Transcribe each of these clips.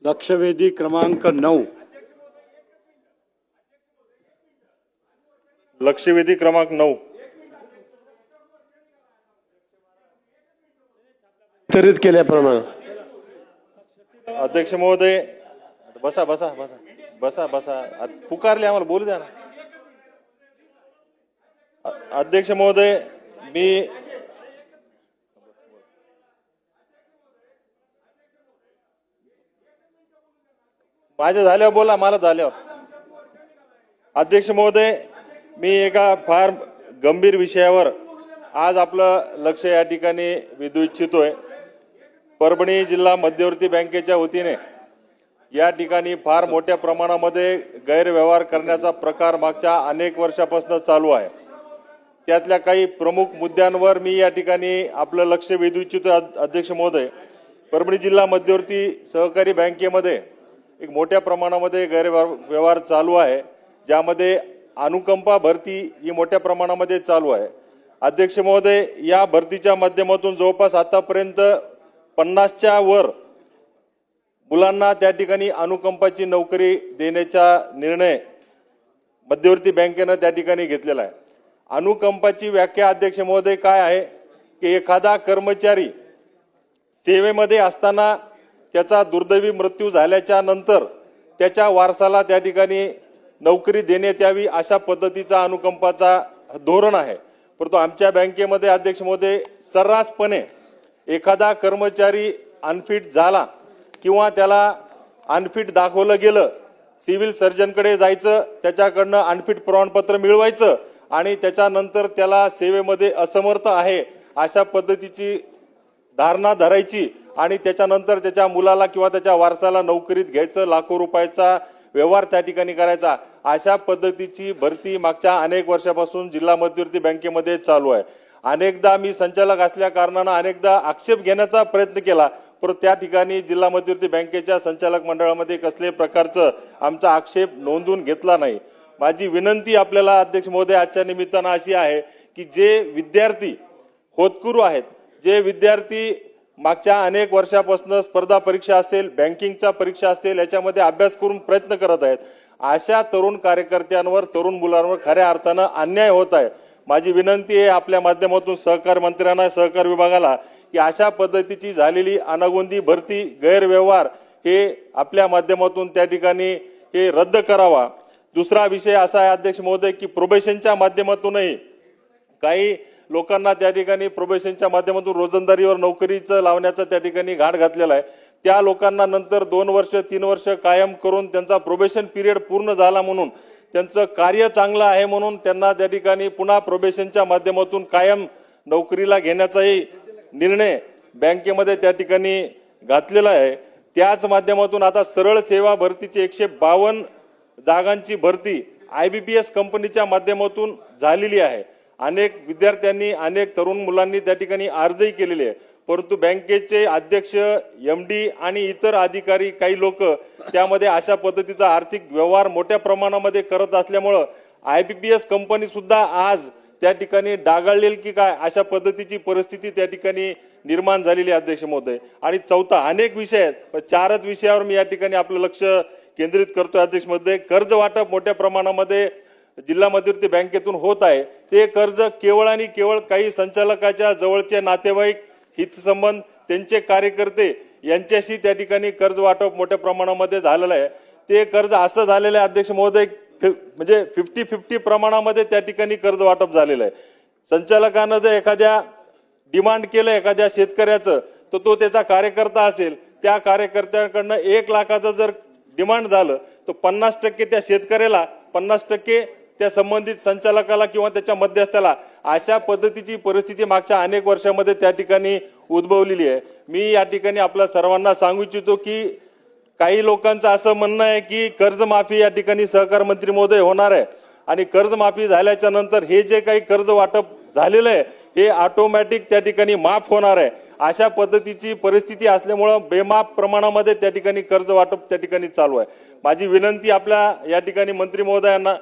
लक्षवेधी क्रमांक 9. लक्षवेधी क्रमांक 9. वितरित केल्याप्रमाणे अध्यक्ष महोदय, बसा बसा बसा बसा बसा. पुकारले, आम्हाला बोलू द्या ना. अध्यक्ष महोदय, मी माझ्या झाल्यावर बोला, मला झाल्यावर. अध्यक्ष महोदय, मी एका फार गंभीर विषयावर आज आपलं लक्ष या ठिकाणी वेधू इच्छितोय. परभणी जिल्हा मध्यवर्ती बँकेच्या वतीने या ठिकाणी फार मोठ्या प्रमाणामध्ये गैरव्यवहार करण्याचा प्रकार मागच्या अनेक वर्षापासून चालू आहे. त्यातल्या काही प्रमुख मुद्द्यांवर मी या ठिकाणी आपलं लक्ष वेधू इच्छितो. अध्यक्ष महोदय, परभणी जिल्हा मध्यवर्ती सहकारी बँकेमध्ये एक मोठ्या प्रमाणामध्ये गैरव्यवहार चालू आहे, ज्यामध्ये अनुकंपा भरती ही मोठ्या प्रमाणामध्ये चालू आहे. अध्यक्ष महोदय, या भरतीच्या माध्यमातून जवळपास आतापर्यंत 50च्या वर मुलांना त्या ठिकाणी अनुकंपाची नोकरी देण्याचा निर्णय मध्यवर्ती बँकेनं त्या ठिकाणी घेतलेला आहे. अनुकंपाची व्याख्या अध्यक्ष महोदय काय आहे की एखादा कर्मचारी सेवेमध्ये असताना त्याचा दुर्दैवी मृत्यू झाल्याच्या नंतर त्याच्या वारसाला त्या ठिकाणी नोकरी देण्यात यावी, अशा पद्धतीचा अनुकंपाचा धोरण आहे. परंतु आमच्या बँकेमध्ये अध्यक्ष महोदय सर्रासपणे एखादा कर्मचारी अनफिट झाला किंवा त्याला अनफिट दाखवलं गेलं, सिव्हिल सर्जनकडे जायचं, त्याच्याकडनं अनफिट प्रमाणपत्र मिळवायचं आणि त्याच्यानंतर त्याला सेवेमध्ये असमर्थ आहे अशा पद्धतीची धारणा धरायची आणि त्याच्यानंतर त्याच्या मुलाला किंवा त्याच्या वारसाला नोकरीत घ्यायचं, लाखो रुपयाचा व्यवहार त्या ठिकाणी करायचा. अशा पद्धतीची भरती मागच्या अनेक वर्षापासून जिल्हा मध्यवर्ती बँकेमध्ये चालू आहे. अनेकदा मी संचालक असल्या कारणानं अनेकदा आक्षेप घेण्याचा प्रयत्न केला, परंतु त्या ठिकाणी जिल्हा मध्यवर्ती बँकेच्या संचालक मंडळामध्ये कसले प्रकारचं आमचा आक्षेप नोंदवून घेतला नाही. माझी विनंती आपल्याला अध्यक्ष महोदय आजच्या निमित्तानं अशी आहे की जे विद्यार्थी होतकरू आहेत, जे विद्यार्थी मागच्या अनेक वर्षापासून स्पर्धा परीक्षा असेल, बँकिंगच्या परीक्षा असेल, याच्यामध्ये अभ्यास करून प्रयत्न करत आहेत, अशा तरुण कार्यकर्त्यांवर, तरुण मुलांवर खऱ्या अर्थानं अन्याय होत आहे. माझी विनंती आहे आपल्या माध्यमातून सहकार मंत्र्यांना, सहकार विभागाला की अशा पद्धतीची झालेली अनागोंदी भरती, गैरव्यवहार हे आपल्या माध्यमातून त्या ठिकाणी हे रद्द करावा. दुसरा विषय असा आहे अध्यक्ष महोदय की प्रोबेशनच्या माध्यमातूनही काही लोकांना त्या ठिकाणी प्रोबेशनच्या माध्यमातून रोजंदारीवर नोकरीचं लावण्याचा त्या ठिकाणी घाट घातलेला आहे. त्या लोकांना नंतर 2 वर्ष 3 वर्ष कायम करून त्यांचा प्रोबेशन पिरियड पूर्ण झाला म्हणून, त्यांचं कार्य चांगलं आहे म्हणून त्यांना त्या ठिकाणी पुन्हा प्रोबेशनच्या माध्यमातून कायम नोकरीला घेण्याचाही निर्णय बँकेमध्ये त्या ठिकाणी घातलेला आहे. त्याच माध्यमातून आता सरळ सेवा भरतीची 152 जागांची भरती IBPS कंपनीच्या माध्यमातून झालेली आहे. अनेक विद्यार्थ्यांनी, अनेक तरुण मुलांनी त्या ठिकाणी अर्जही केलेले आहे, परंतु बँकेचे अध्यक्ष, MD आणि इतर अधिकारी, काही लोक त्यामध्ये अशा पद्धतीचा आर्थिक व्यवहार मोठ्या प्रमाणामध्ये करत असल्यामुळं IBPS कंपनी सुद्धा आज त्या ठिकाणी डागाळलेली की काय अशा पद्धतीची परिस्थिती त्या ठिकाणी निर्माण झालेली आहे अध्यक्ष महोदय. आणि चौथा, अनेक विषय आहेत, पण 4च विषयावर मी या ठिकाणी आपलं लक्ष केंद्रित करतोय अध्यक्ष महोदय. कर्ज वाटप मोठ्या प्रमाणामध्ये जिल्हा मध्यवर्ती बँकेतून होत आहे. ते कर्ज केवळ आणि केवळ काही संचालकाच्या जवळचे नातेवाईक, हितसंबंध, त्यांचे कार्यकर्ते यांच्याशी त्या ठिकाणी कर्ज वाटप मोठ्या प्रमाणामध्ये झालेलं आहे. ते कर्ज असं झालेलं आहे अध्यक्ष महोदय, म्हणजे 50-50 प्रमाणामध्ये त्या ठिकाणी कर्ज वाटप झालेलं आहे. संचालकानं जर एखाद्या डिमांड केलं एखाद्या शेतकऱ्याचं, तर तो त्याचा कार्यकर्ता असेल, त्या कार्यकर्त्याकडनं 1 लाखाचं जर डिमांड झालं तर 50% त्या शेतकऱ्याला, 50% त्या संबंधित संचालकाला किंवा त्याच्या मध्यस्थाला. अशा पद्धतीची परिस्थिती मागच्या अनेक वर्षामध्ये त्या ठिकाणी उद्भवलेली आहे. मी या ठिकाणी आपल्या सर्वांना सांगू इच्छितो की काही लोकांचं असं म्हणणं आहे की कर्जमाफी या ठिकाणी सहकार मंत्री महोदय होणार आहे आणि कर्जमाफी झाल्याच्या नंतर हे जे काही कर्ज वाटप झालेलं आहे हे ऑटोमॅटिक त्या ठिकाणी माफ होणार आहे. अशा पद्धतीची परिस्थिती असल्यामुळं बेमाफ प्रमाणामध्ये त्या ठिकाणी कर्ज वाटप त्या ठिकाणी चालू आहे. माझी विनंती आपल्या या ठिकाणी मंत्री महोदयांना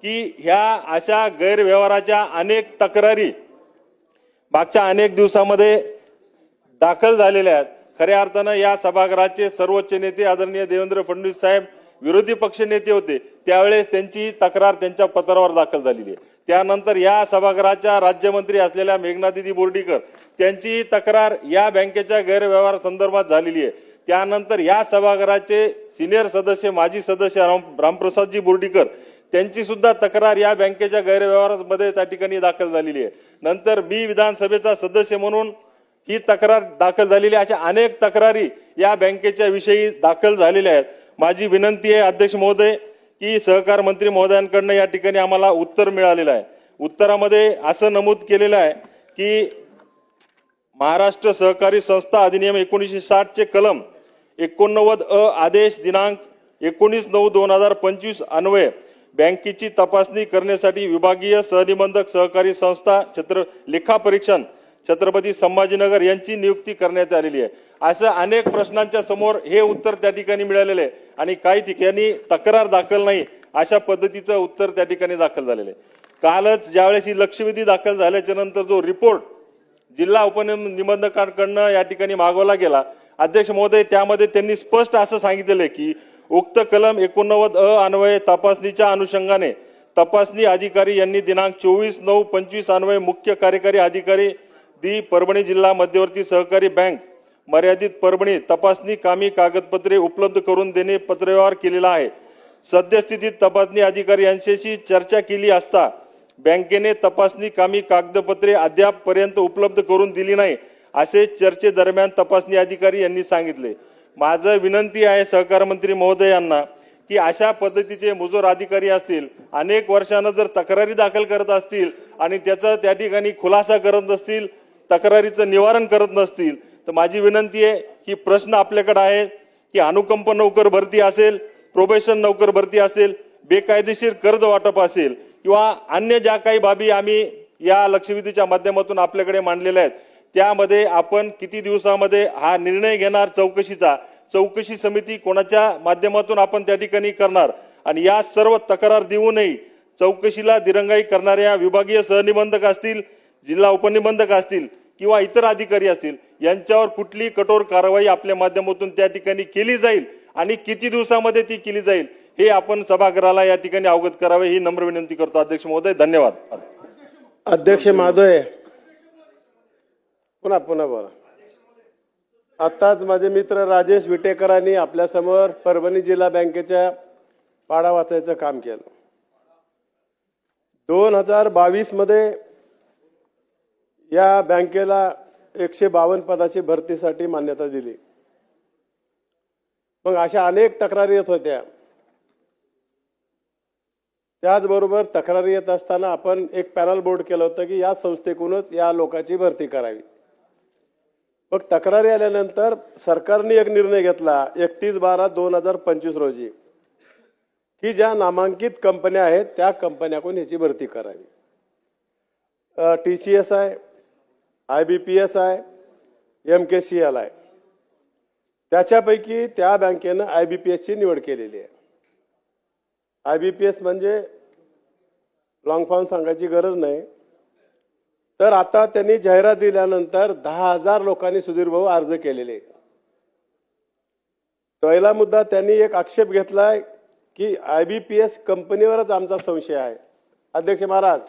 की ह्या अशा गैरव्यवहाराच्या अनेक तक्रारी मागच्या अनेक दिवसामध्ये दाखल झालेल्या आहेत. खऱ्या अर्थानं या सभागृहाचे सर्वोच्च नेते आदरणीय देवेंद्र फडणवीस साहेब विरोधी पक्ष नेते होते, त्यावेळेस त्यांची तक्रार त्यांच्या पत्रावर दाखल झालेली आहे. त्यानंतर या सभागृहाच्या राज्यमंत्री असलेल्या मेघनादिदी बोर्डीकर त्यांची तक्रार या बँकेच्या गैरव्यवहार संदर्भात झालेली आहे. त्यानंतर या सभागृहाचे सिनियर सदस्य माजी सदस्य रामप्रसादजी बोर्डीकर त्यांची सुद्धा तक्रार या बँकेच्या गैरव्यवहारामध्ये त्या ठिकाणी दाखल झालेली आहे. नंतर मी विधानसभेचा सदस्य म्हणून ही तक्रार दाखल झालेली आहे. अशा अनेक तक्रारी या बँकेच्या विषयी दाखल झालेल्या आहेत. माझी विनंती आहे अध्यक्ष महोदय की सहकार मंत्री महोदयांकडनं या ठिकाणी आम्हाला उत्तर मिळालेलं आहे. उत्तरामध्ये असं नमूद केलेलं आहे की महाराष्ट्र सहकारी संस्था अधिनियम 1960 चे कलम 89 आदेश दिनांक 19/9/2025 अन्वये बँकेची तपासणी करण्यासाठी विभागीय सहनिबंधक सहकारी संस्था लेखा परीक्षण छत्रपती संभाजीनगर यांची नियुक्ती करण्यात आलेली आहे. असं अनेक प्रश्नांच्या समोर हे उत्तर त्या ठिकाणी मिळालेलं आहे आणि काही ठिकाणी तक्रार दाखल नाही अशा पद्धतीचं उत्तर त्या ठिकाणी दाखल झालेलं आहे. कालच ज्यावेळेस ही लक्षवेधी दाखल झाल्याच्या नंतर जो रिपोर्ट जिल्हा उपनिबंधकांकडनं या ठिकाणी मागवला गेला अध्यक्ष महोदय, त्यामध्ये त्यांनी स्पष्ट असं सांगितलेलं आहे की उक्त कलम 89 अन्वये तपासणीच्या अनुषंगाने तपासणी अधिकारी यांनी दिनांक 24/9/25 अन्वये मुख्य कार्यकारी अधिकारी परभणी जिल्हा मध्यवर्ती सहकारी बँक मर्यादित परभणी तपासणी कामी कागदपत्रे उपलब्ध करून देणे पत्रव्यवहार केलेला आहे. सद्यस्थितीत तपासणी अधिकारी यांच्याशी चर्चा केली असता बँकेने तपासणी कामी कागदपत्रे अद्याप पर्यंत उपलब्ध करून दिली नाही असे चर्चेदरम्यान तपासणी अधिकारी यांनी सांगितले. माझं विनंती आहे सहकार मंत्री महोदयांना की अशा पद्धतीचे मुजोर अधिकारी असतील अनेक वर्षांना जर तक्रारी दाखल करत असतील आणि त्याचा त्या ठिकाणी खुलासा करत नसतील, तक्रारीचं निवारण करत नसतील, तर माझी विनंती आहे की प्रश्न आपल्याकडे आहे की अनुकंप नोकर भरती असेल, प्रोबेशन नोकर भरती असेल, बेकायदेशीर कर्ज वाटप असेल किंवा अन्य ज्या काही बाबी आम्ही या लक्षवेधीच्या माध्यमातून आपल्याकडे मांडलेल्या आहेत त्यामध्ये आपण किती दिवसामध्ये हा निर्णय घेणार चौकशी समिती कोणाच्या माध्यमातून आपण त्या ठिकाणी करणार आणि या सर्व तक्रार देऊनही चौकशीला दिरंगाई करणाऱ्या विभागीय सहनिबंधक असतील, जिल्हा उपनिबंधक असतील किंवा इतर अधिकारी असतील यांच्यावर कुठली कठोर कारवाई आपल्या माध्यमातून त्या ठिकाणी केली जाईल आणि किती दिवसामध्ये ती केली जाईल हे आपण सभागृहाला या ठिकाणी अवगत करावे ही नम्र विनंती करतो. अध्यक्ष महोदय धन्यवाद. अध्यक्ष महोदय पुन्हा बोला. आताच माझे मित्र राजेश विटेकरांनी आपल्या समोर परभणी जिल्हा बँकेच्या पाडा वाचायचं काम केलं. 2022 मध्ये या बँकेला 152 पदाची भरतीसाठी मान्यता दिली. मग अशा अनेक तक्रारी येत होत्या. त्याचबरोबर तक्रारी येत असताना आपण एक पॅनल बोर्ड केलं होतं की या संस्थेकडूनच या लोकांची भरती करावी. मग तक्रारी आल्यानंतर सरकारने एक निर्णय घेतला 31/12/2025 रोजी की ज्या नामांकित कंपन्या आहेत त्या कंपन्याकडून ह्याची भरती करावी. TCS आहे, IBPS आहे, MKCL आहे. त्याच्यापैकी त्या बँकेनं IBPS ची निवड केलेली आहे. IBPS म्हणजे लॉंग फॉर्म सांगायची गरज नाही. तर आता त्यांनी जाहिरात दिल्यानंतर 10,000 लोकांनी सुधीर भाऊ अर्ज केलेले. पहिला मुद्दा त्यांनी एक आक्षेप घेतलाय की IBPS कंपनीवरच आमचा संशय आहे. अध्यक्ष महाराज,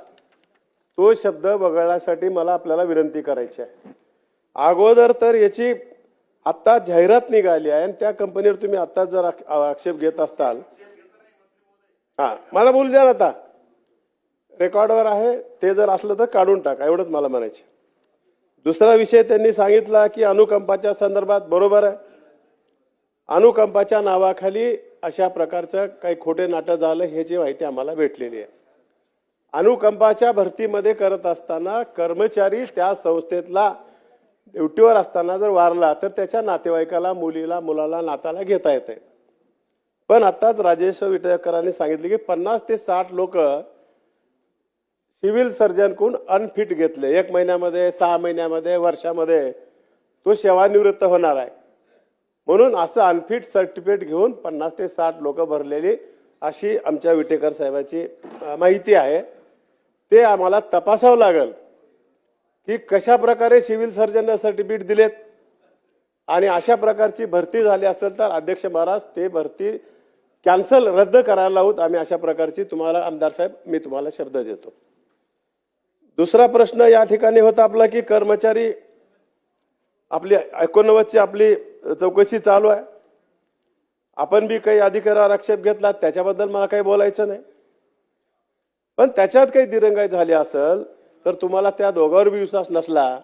तो शब्द वगळण्यासाठी मला आपल्याला विनंती करायची आहे. अगोदर तर याची आता जाहिरात निघाली आहे आणि त्या कंपनीवर तुम्ही आता जर आक्षेप घेत असताल, मला बोलू द्या ना, आता रेकॉर्डवर आहे, ते जर असलं तर काढून टाका, एवढंच मला म्हणायचं. दुसरा विषय त्यांनी सांगितला की अनुकंपाच्या संदर्भात. बरोबर आहे, अनुकंपाच्या नावाखाली अशा प्रकारचं काही खोटे नाटक झालं ह्याची माहिती आम्हाला भेटलेली आहे. अनुकंपाच्या भरतीमध्ये करत असताना कर्मचारी त्या संस्थेतला ड्युटीवर असताना जर वारला तर त्याच्या नातेवाईकाला, मुलीला, मुलाला, नाताला घेता येते. पण आताच राजेश विटेकरांनी सांगितले की 50 ते 60 लोक सिव्हिल सर्जनकडून अनफिट घेतले. 1 महिन्यामध्ये, 6 महिन्यामध्ये, वर्षामध्ये तो सेवानिवृत्त होणार आहे. म्हणून असं अनफिट सर्टिफिकेट घेऊन 50 ते 60 लोक भरलेली अशी आमच्या विटेकर साहेबाची माहिती आहे. ते आम्हाला तपासावं लागेल की कशा प्रकारे सिव्हिल सर्जन सर्टिफिकेट दिलेत आणि अशा प्रकारची भरती झाली असेल तर अध्यक्ष महाराज ते भरती कॅन्सल रद्द करायला लावूत. आम्ही अशा प्रकारची तुम्हाला आमदार साहेब मी तुम्हाला शब्द देतो. दुसरा प्रश्न या ठिकाणी होता आपला की कर्मचारी आपली 89ची आपली चौकशी चालू आहे. आपण बी काही अधिकारावर आक्षेप घेतला त्याच्याबद्दल मला काही बोलायचं नाही. पण त्याच्यात काही दिरंगाई झाली असेल तर तुम्हाला त्या दोघांवर विश्वास नसला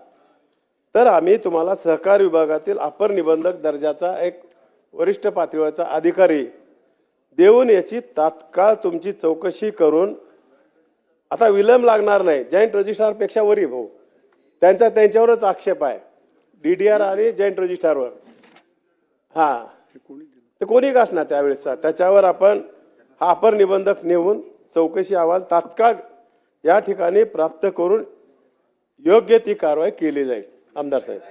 तर आम्ही तुम्हाला सहकार विभागातील अपर निबंधक दर्जाचा एक वरिष्ठ पातळीवरचा अधिकारी देऊन याची तात्काळ तुमची चौकशी करून, आता विलंब लागणार नाही, जॉईंट रजिस्ट्रार पेक्षा वरी भाऊ त्यांच्यावरच आक्षेप आहे DDR आणि जॉईंट रजिस्ट्रारवर. हा ते कोणी का असणार त्यावेळेसचा त्याच्यावर आपण हा अपर निबंधक नेऊन चौकशी अहवाल तात्काळ या ठिकाणी प्राप्त करून योग्य ती कारवाई केली जाईल. आमदार साहेब.